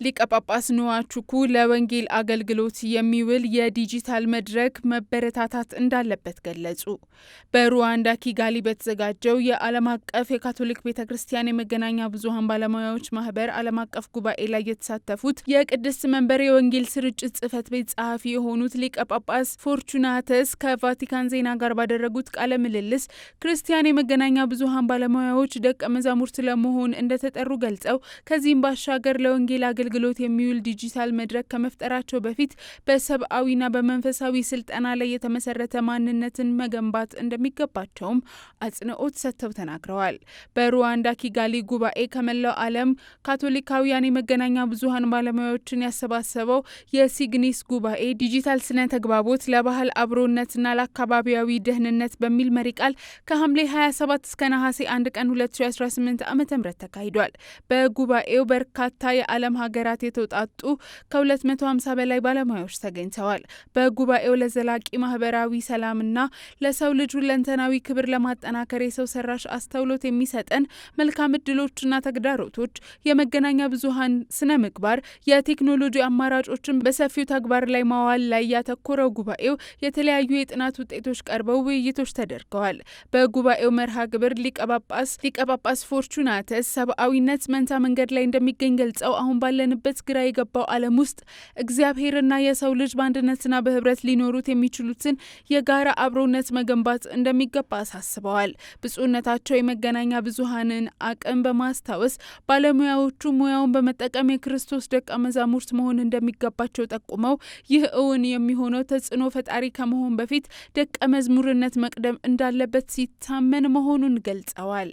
ሊቀ ጳጳስ ንዋቹኩ ለወንጌል አገልግሎት የሚውል የዲጂታል መድረክ መበረታታት እንዳለበት ገለጹ። በሩዋንዳ ኪጋሊ በተዘጋጀው የዓለም አቀፍ የካቶሊክ ቤተክርስቲያን የመገናኛ ብዙሃን ባለሙያዎች ማህበር ዓለም አቀፍ ጉባኤ ላይ የተሳተፉት የቅድስት መንበር የወንጌል ስርጭት ጽሕፈት ቤት ጸሐፊ የሆኑት ሊቀ ጳጳስ ፎርቹናተስ ከቫቲካን ዜና ጋር ባደረጉት ቃለ ምልልስ ክርስቲያን የመገናኛ ብዙሃን ባለሙያዎች ደቀ መዛሙርት ለመሆን እንደተጠሩ ገልጸው ከዚህም ባሻገር ለወንጌል አገልግሎት የሚውል ዲጂታል መድረክ ከመፍጠራቸው በፊት በሰብአዊና በመንፈሳዊ ስልጠና ላይ የተመሰረተ ማንነትን መገንባት እንደሚገባቸውም አጽንኦት ሰጥተው ተናግረዋል። በሩዋንዳ ኪጋሊ ጉባኤ ከመላው ዓለም ካቶሊካውያን የመገናኛ ብዙሃን ባለሙያዎችን ያሰባሰበው የሲግኒስ ጉባኤ ዲጂታል ስነ ተግባቦት ለባህል አብሮነትና ለአካባቢያዊ ደህንነት በሚል መሪ ቃል ከሐምሌ 27 እስከ ነሐሴ 1 ቀን 2018 ዓ.ም ተካሂዷል። በጉባኤው በርካታ የዓለም ሀገራት የተውጣጡ ከ250 በላይ ባለሙያዎች ተገኝተዋል። በጉባኤው ለዘላቂ ማህበራዊ ሰላምና ለሰው ልጅ ሁለንተናዊ ክብር ለማጠናከር የሰው ሰራሽ አስተውሎት የሚሰጠን መልካም እድሎችና ተግዳሮቶች፣ የመገናኛ ብዙሃን ስነ ምግባር፣ የቴክኖሎጂ አማራጮችን በሰፊው ተግባር ላይ ማዋል ላይ ያተኮረው ጉባኤው የተለያዩ የጥናት ውጤቶች ቀርበው ውይይቶች ተደርገዋል። በጉባኤው መርሃ ግብር ሊቀ ጳጳስ ፎርቹናተስ ሰብአዊነት መንታ መንገድ ላይ እንደሚገኝ ገልጸው አሁን ባለንበት ግራ የገባው ዓለም ውስጥ እግዚአብሔርና የሰው ልጅ በአንድነትና በህብረት ሊኖሩት የሚችሉትን የጋራ አብሮነት መገንባት እንደሚገባ አሳስበዋል። ብፁዕነታቸው የመገናኛ ብዙሃንን አቅም በማስታወስ ባለሙያዎቹ ሙያውን በመጠቀም የክርስቶስ ደቀ መዛሙርት መሆን እንደሚገባቸው ጠቁመው ይህ እውን የሚሆነው ተጽዕኖ ፈጣሪ ከመሆን በፊት ደቀ መዝሙርነት መቅደም እንዳለበት ሲታመን መሆኑን ገልጸዋል።